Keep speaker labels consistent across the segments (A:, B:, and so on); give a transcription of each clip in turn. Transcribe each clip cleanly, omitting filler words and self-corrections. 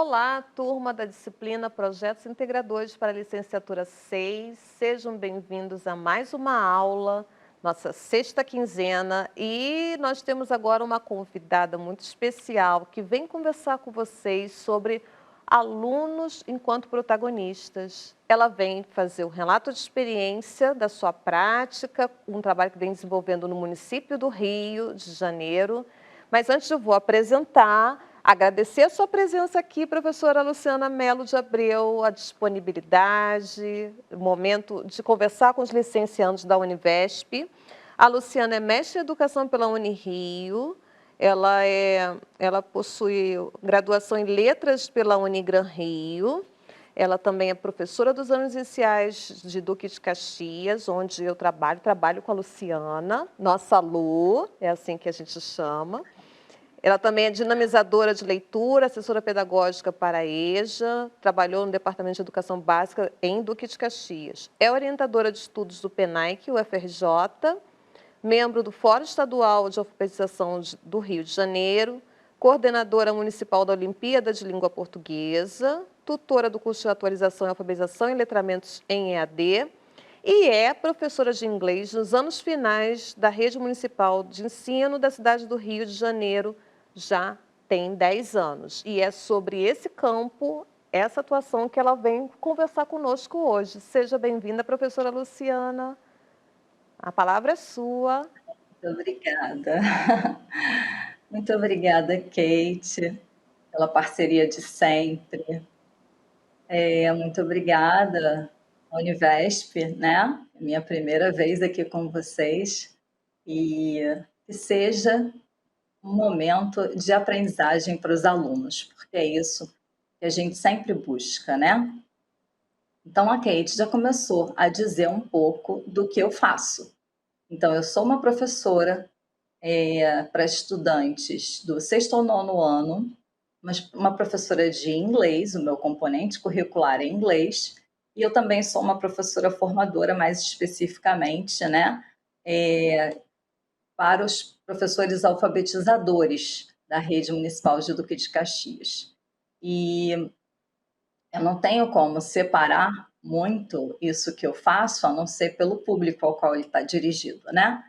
A: Olá, turma da disciplina Projetos Integradores para a Licenciatura 6. Sejam bem-vindos a mais uma aula, nossa sexta quinzena. E nós temos agora uma convidada muito especial que vem conversar com vocês sobre alunos enquanto protagonistas. Ela vem fazer o relato de experiência da sua prática, um trabalho que vem desenvolvendo no município do Rio de Janeiro. Mas antes eu vou agradecer a sua presença aqui, professora Luciana Melo de Abreu, a disponibilidade, o momento de conversar com os licenciandos da Univesp. A Luciana é mestre em educação pela Unirio, ela possui graduação em letras pela Unigran Rio, ela também é professora dos anos iniciais de Duque de Caxias, onde eu trabalho com a Luciana, nossa Lu, é assim que a gente chama. Ela também é dinamizadora de leitura, assessora pedagógica para a EJA, trabalhou no Departamento de Educação Básica em Duque de Caxias. É orientadora de estudos do PENAIC, UFRJ, membro do Fórum Estadual de Alfabetização do Rio de Janeiro, coordenadora municipal da Olimpíada de Língua Portuguesa, tutora do curso de atualização e alfabetização em letramentos em EAD, e é professora de inglês nos anos finais da Rede Municipal de Ensino da cidade do Rio de Janeiro, já tem 10 anos. E é sobre esse campo, essa atuação, que ela vem conversar conosco hoje. Seja bem-vinda, professora Luciana. A palavra é sua.
B: Muito obrigada. Muito obrigada, Kate, pela parceria de sempre. Muito obrigada, Univesp, né? Minha primeira vez aqui com vocês. E que seja um momento de aprendizagem para os alunos, porque é isso que a gente sempre busca, né? Então, a Kate já começou a dizer um pouco do que eu faço. Então, eu sou uma professora para estudantes do sexto ao nono ano, uma professora de inglês, o meu componente curricular é inglês, e eu também sou uma professora formadora, mais especificamente, né, para os professores alfabetizadores da rede municipal de Duque de Caxias. E eu não tenho como separar muito isso que eu faço, a não ser pelo público ao qual ele está dirigido, né?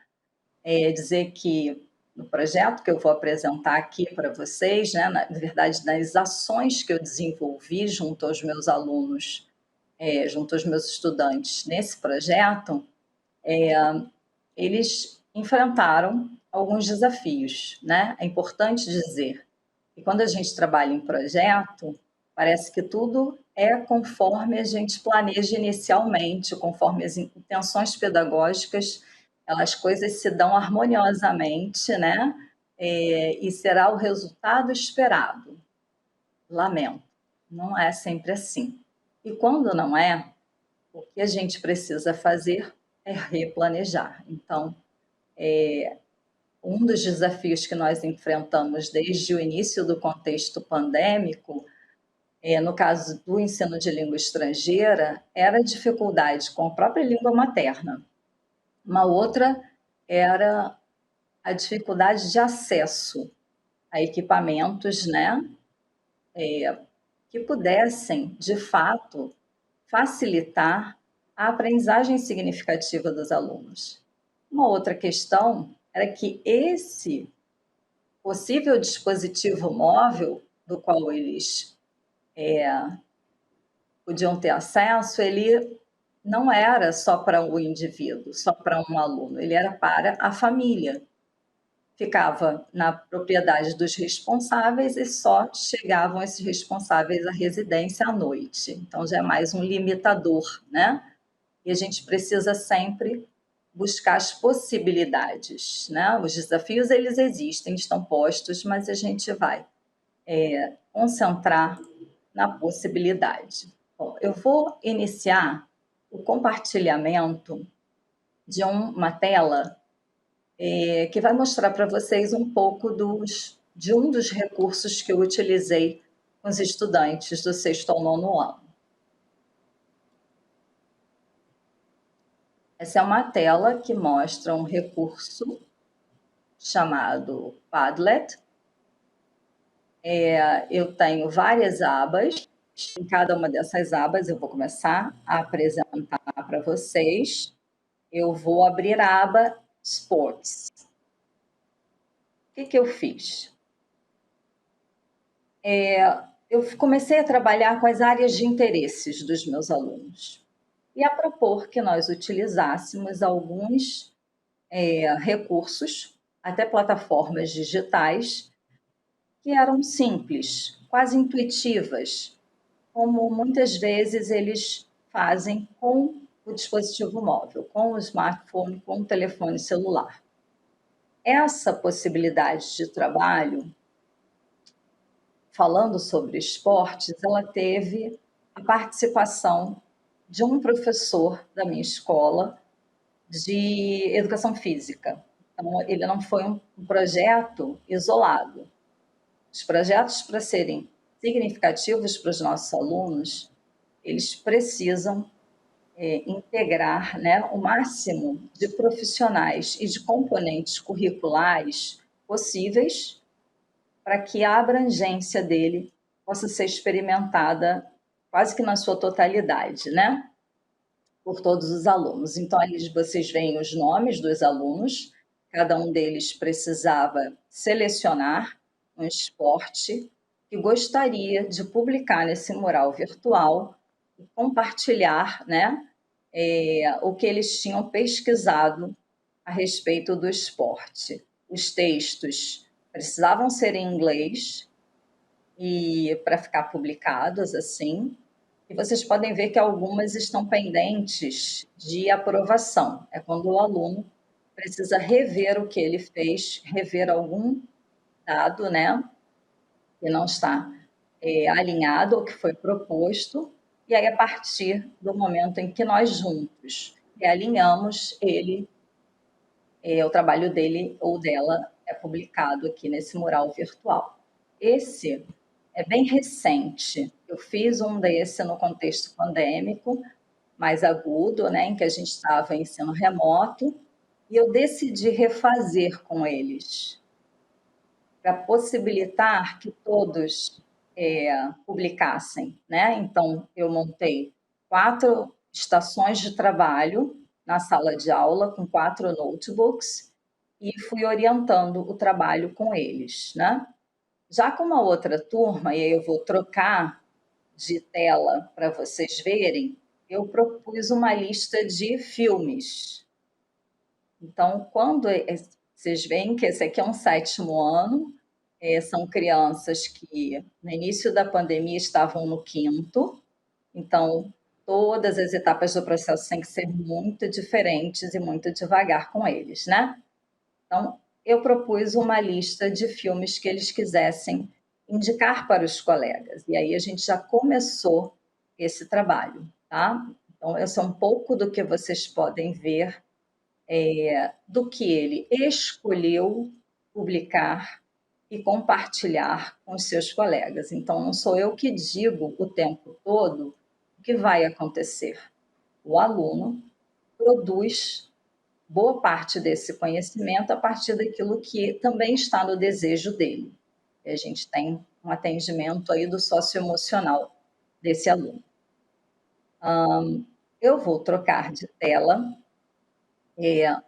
B: Dizer que no projeto que eu vou apresentar aqui para vocês, né, na verdade, nas ações que eu desenvolvi junto aos meus alunos, junto aos meus estudantes nesse projeto, eles enfrentaram alguns desafios, né? É importante dizer que quando a gente trabalha em projeto, parece que tudo é conforme a gente planeja inicialmente, conforme as intenções pedagógicas, as coisas se dão harmoniosamente, né? E será o resultado esperado. Lamento, não é sempre assim. E quando não é, o que a gente precisa fazer é replanejar. Então, um dos desafios que nós enfrentamos desde o início do contexto pandêmico, no caso do ensino de língua estrangeira, era a dificuldade com a própria língua materna. Uma outra era a dificuldade de acesso a equipamentos, né, que pudessem, de fato, facilitar a aprendizagem significativa dos alunos. Uma outra questão era que esse possível dispositivo móvel do qual eles podiam ter acesso, ele não era só para o indivíduo, só para um aluno, ele era para a família. Ficava na propriedade dos responsáveis e só chegavam esses responsáveis à residência à noite. Então, já é mais um limitador, né? E a gente precisa sempre buscar as possibilidades, né? Os desafios, eles existem, estão postos, mas a gente vai concentrar na possibilidade. Bom, eu vou iniciar o compartilhamento de uma tela que vai mostrar para vocês um pouco de um dos recursos que eu utilizei com os estudantes do sexto ao nono ano. Essa é uma tela que mostra um recurso chamado Padlet. Eu tenho várias abas. Em cada uma dessas abas, eu vou começar a apresentar para vocês. Eu vou abrir a aba Sports. O que eu fiz? Eu comecei a trabalhar com as áreas de interesses dos meus alunos e a propor que nós utilizássemos alguns recursos, até plataformas digitais, que eram simples, quase intuitivas, como muitas vezes eles fazem com o dispositivo móvel, com o smartphone, com o telefone celular. Essa possibilidade de trabalho, falando sobre esportes, ela teve a participação de um professor da minha escola de educação física. Então, ele não foi um projeto isolado. Os projetos, para serem significativos para os nossos alunos, eles precisam integrar, né, o máximo de profissionais e de componentes curriculares possíveis para que a abrangência dele possa ser experimentada quase que na sua totalidade, né, por todos os alunos. Então, ali vocês veem os nomes dos alunos, cada um deles precisava selecionar um esporte que gostaria de publicar nesse mural virtual e compartilhar, né, o que eles tinham pesquisado a respeito do esporte. Os textos precisavam ser em inglês e para ficar publicados assim. E vocês podem ver que algumas estão pendentes de aprovação. É quando o aluno precisa rever o que ele fez, rever algum dado, né, que não está alinhado ao que foi proposto, e aí, a partir do momento em que nós juntos realinhamos, o trabalho dele ou dela é publicado aqui nesse mural virtual. Esse é bem recente. Eu fiz um desse no contexto pandêmico, mais agudo, né, em que a gente estava em ensino remoto, e eu decidi refazer com eles, para possibilitar que todos publicassem, né? Então, eu montei 4 estações de trabalho na sala de aula, com 4 notebooks, e fui orientando o trabalho com eles, né? Já com uma outra turma, e aí eu vou trocar de tela para vocês verem, eu propus uma lista de filmes. Então, quando vocês veem que esse aqui é um 7º ano, são crianças que no início da pandemia estavam no 5º, então todas as etapas do processo têm que ser muito diferentes e muito devagar com eles, né? Então, eu propus uma lista de filmes que eles quisessem indicar para os colegas, e aí a gente já começou esse trabalho, tá? Então, esse é um pouco do que vocês podem ver do que ele escolheu publicar e compartilhar com os seus colegas. Então, não sou eu que digo o tempo todo o que vai acontecer. O aluno produz boa parte desse conhecimento a partir daquilo que também está no desejo dele. E a gente tem um atendimento aí do socioemocional desse aluno. Eu vou trocar de tela,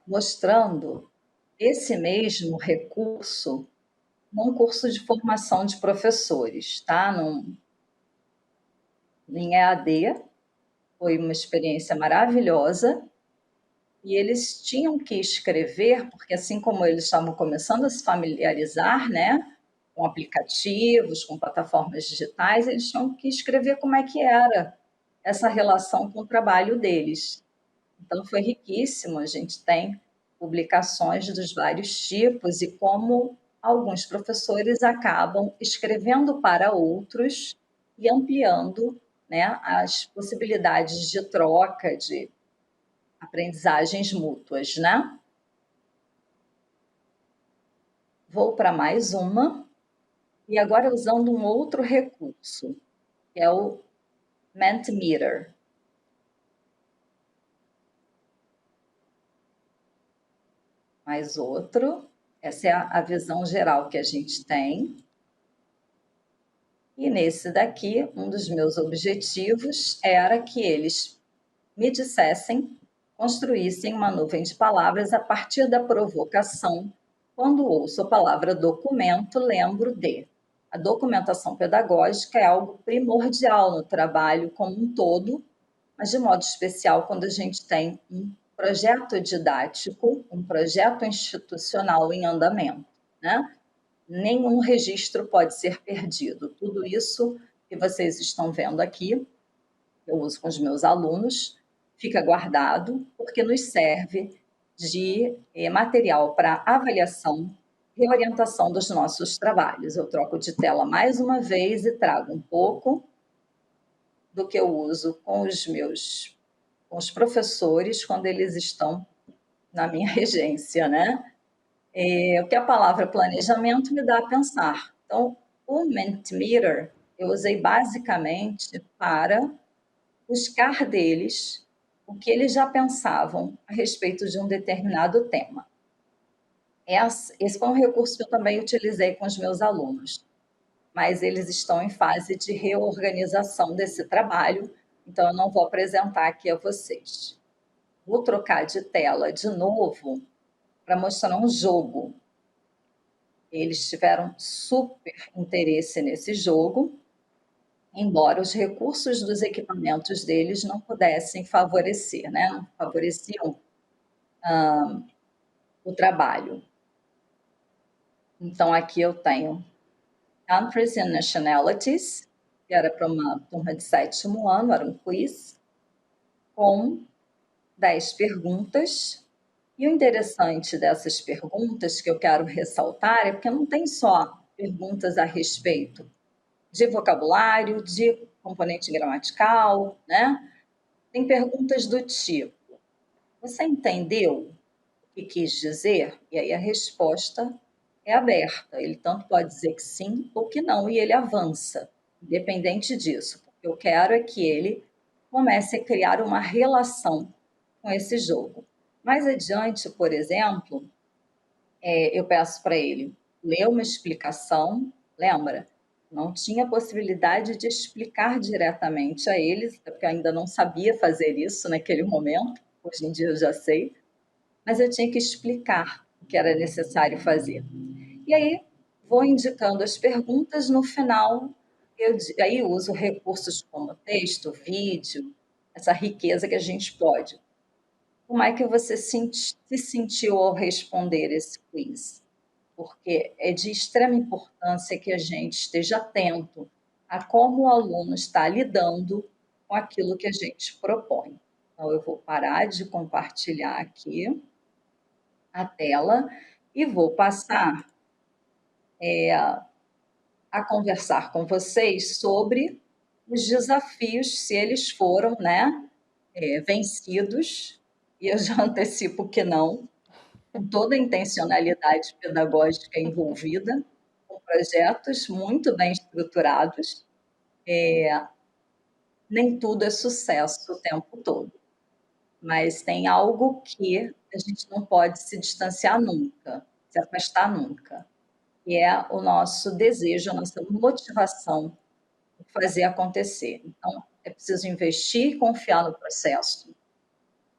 B: mostrando esse mesmo recurso num curso de formação de professores, tá? Em EAD, foi uma experiência maravilhosa, e eles tinham que escrever, porque assim como eles estavam começando a se familiarizar, né, com aplicativos, com plataformas digitais, eles tinham que escrever como é que era essa relação com o trabalho deles. Então, foi riquíssimo, a gente tem publicações dos vários tipos e como alguns professores acabam escrevendo para outros e ampliando, né, as possibilidades de troca, de aprendizagens mútuas, né? Vou para mais uma, e agora usando um outro recurso, que é o Mentimeter. Mais outro. Essa é a visão geral que a gente tem. E nesse daqui, um dos meus objetivos era que eles me dissessem, construíssem uma nuvem de palavras a partir da provocação. Quando ouço a palavra documento, lembro de. A documentação pedagógica é algo primordial no trabalho como um todo, mas de modo especial quando a gente tem um projeto didático, um projeto institucional em andamento, né? Nenhum registro pode ser perdido. Tudo isso que vocês estão vendo aqui, eu uso com os meus alunos, fica guardado, porque nos serve de material para avaliação e orientação dos nossos trabalhos. Eu troco de tela mais uma vez e trago um pouco do que eu uso com os professores quando eles estão na minha regência, né? O que a palavra planejamento me dá a pensar. Então, o Mentimeter eu usei basicamente para buscar deles o que eles já pensavam a respeito de um determinado tema. Esse foi um recurso que eu também utilizei com os meus alunos, mas eles estão em fase de reorganização desse trabalho, então eu não vou apresentar aqui a vocês. Vou trocar de tela de novo para mostrar um jogo. Eles tiveram super interesse nesse jogo, embora os recursos dos equipamentos deles não pudessem favorecer, né? Não favoreciam o trabalho. Então, aqui eu tenho Countries and Nationalities, que era para uma turma de 7º ano, era um quiz, com 10 perguntas. E o interessante dessas perguntas que eu quero ressaltar é porque não tem só perguntas a respeito de vocabulário, de componente gramatical, né? Tem perguntas do tipo: você entendeu o que quis dizer? E aí a resposta é aberta. Ele tanto pode dizer que sim ou que não, e ele avança, independente disso. O que eu quero é que ele comece a criar uma relação com esse jogo. Mais adiante, por exemplo, eu peço para ele ler uma explicação, lembra? Não tinha possibilidade de explicar diretamente a eles, porque eu ainda não sabia fazer isso naquele momento, hoje em dia eu já sei, mas eu tinha que explicar o que era necessário fazer. E aí vou indicando as perguntas, no final aí uso recursos como texto, vídeo, essa riqueza que a gente pode. Como é que você se sentiu ao responder esse quiz? Porque é de extrema importância que a gente esteja atento a como o aluno está lidando com aquilo que a gente propõe. Então, eu vou parar de compartilhar aqui a tela e vou passar a conversar com vocês sobre os desafios, se eles foram, né, vencidos, e eu já antecipo que não, com toda a intencionalidade pedagógica envolvida, com projetos muito bem estruturados. Nem tudo é sucesso o tempo todo, mas tem algo que a gente não pode se distanciar nunca, se afastar nunca, que é o nosso desejo, a nossa motivação de fazer acontecer. Então, é preciso investir e confiar no processo,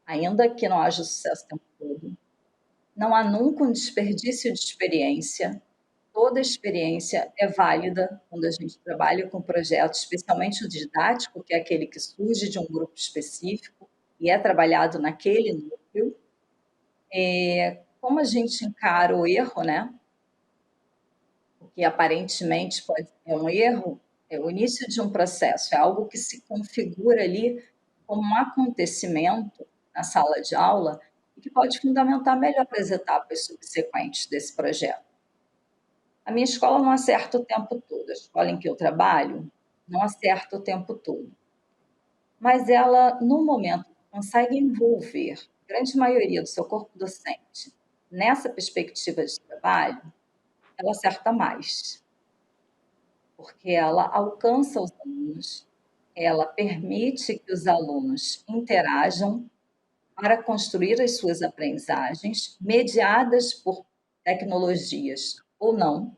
B: ainda que não haja sucesso o tempo todo. Não há nunca um desperdício de experiência. Toda experiência é válida quando a gente trabalha com projetos, especialmente o didático, que é aquele que surge de um grupo específico e é trabalhado naquele núcleo. Como a gente encara o erro, né? O que aparentemente pode ser um erro, é o início de um processo, é algo que se configura ali como um acontecimento na sala de aula e que pode fundamentar melhor as etapas subsequentes desse projeto. A minha escola não acerta o tempo todo, a escola em que eu trabalho não acerta o tempo todo. Mas ela, no momento, consegue envolver a grande maioria do seu corpo docente nessa perspectiva de trabalho, ela acerta mais. Porque ela alcança os alunos, ela permite que os alunos interajam para construir as suas aprendizagens, mediadas por tecnologias ou não,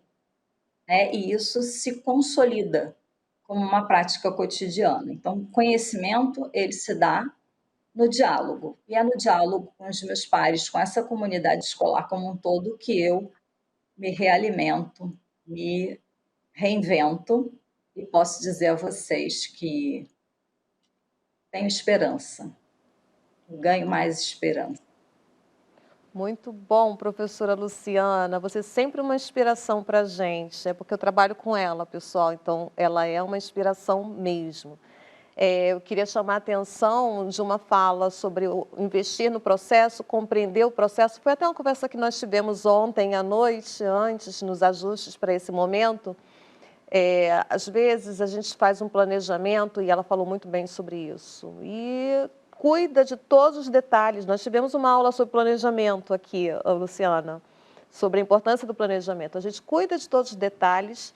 B: né? E isso se consolida como uma prática cotidiana. Então, conhecimento, ele se dá no diálogo. E é no diálogo com os meus pares, com essa comunidade escolar como um todo, que eu me realimento, me reinvento e posso dizer a vocês que tenho esperança, ganho mais esperança.
A: Muito bom, professora Luciana. Você é sempre uma inspiração para a gente. É porque eu trabalho com ela, pessoal, então ela é uma inspiração mesmo. Eu queria chamar a atenção de uma fala sobre investir no processo, compreender o processo. Foi até uma conversa que nós tivemos ontem à noite, antes, nos ajustes para esse momento. Às vezes a gente faz um planejamento, e ela falou muito bem sobre isso, e cuida de todos os detalhes. Nós tivemos uma aula sobre planejamento aqui, Luciana, sobre a importância do planejamento. A gente cuida de todos os detalhes.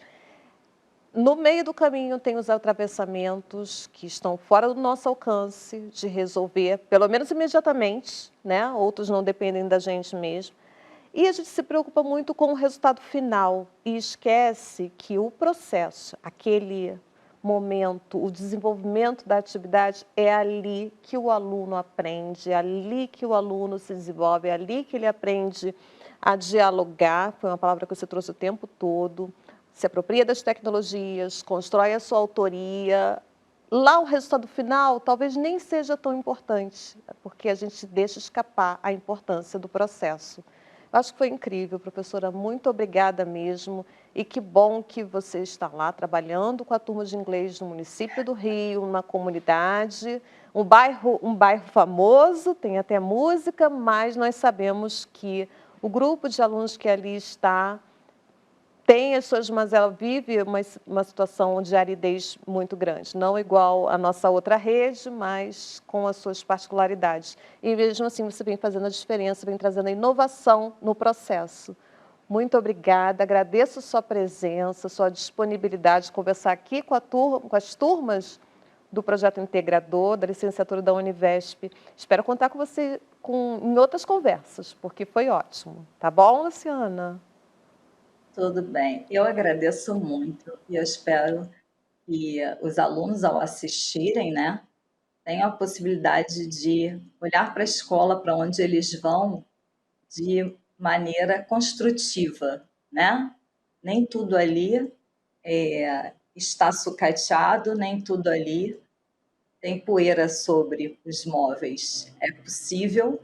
A: No meio do caminho tem os atravessamentos que estão fora do nosso alcance de resolver, pelo menos imediatamente, né? Outros não dependem da gente mesmo. E a gente se preocupa muito com o resultado final e esquece que o processo, aquele momento, o desenvolvimento da atividade, é ali que o aluno aprende, é ali que o aluno se desenvolve, é ali que ele aprende a dialogar, foi uma palavra que você trouxe o tempo todo, se apropria das tecnologias, constrói a sua autoria. Lá o resultado final talvez nem seja tão importante, porque a gente deixa escapar a importância do processo. Eu acho que foi incrível, professora, muito obrigada mesmo. E que bom que você está lá trabalhando com a turma de inglês no município do Rio, uma comunidade, um bairro famoso, tem até música, mas nós sabemos que o grupo de alunos que ali está tem as suas mazelas, vive uma situação de aridez muito grande, não igual a nossa outra rede, mas com as suas particularidades. E mesmo assim você vem fazendo a diferença, vem trazendo a inovação no processo. Muito obrigada, agradeço sua presença, sua disponibilidade de conversar aqui com as turmas do Projeto Integrador, da licenciatura da Univesp. Espero contar com você em outras conversas, porque foi ótimo. Tá bom, Luciana?
B: Tudo bem, eu agradeço muito e eu espero que os alunos, ao assistirem, né, tenham a possibilidade de olhar para a escola, para onde eles vão, de maneira construtiva, né? Nem tudo ali está sucateado, nem tudo ali tem poeira sobre os móveis. É possível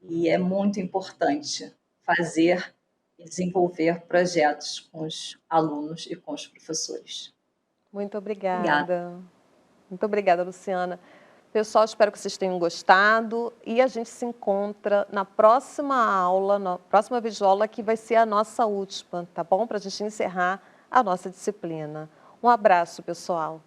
B: e é muito importante fazer e desenvolver projetos com os alunos e com os professores.
A: Muito
B: Obrigada.
A: obrigada. Muito obrigada, Luciana. Pessoal, espero que vocês tenham gostado e a gente se encontra na próxima aula, na próxima videoaula, que vai ser a nossa última, tá bom? Para a gente encerrar a nossa disciplina. Um abraço, pessoal.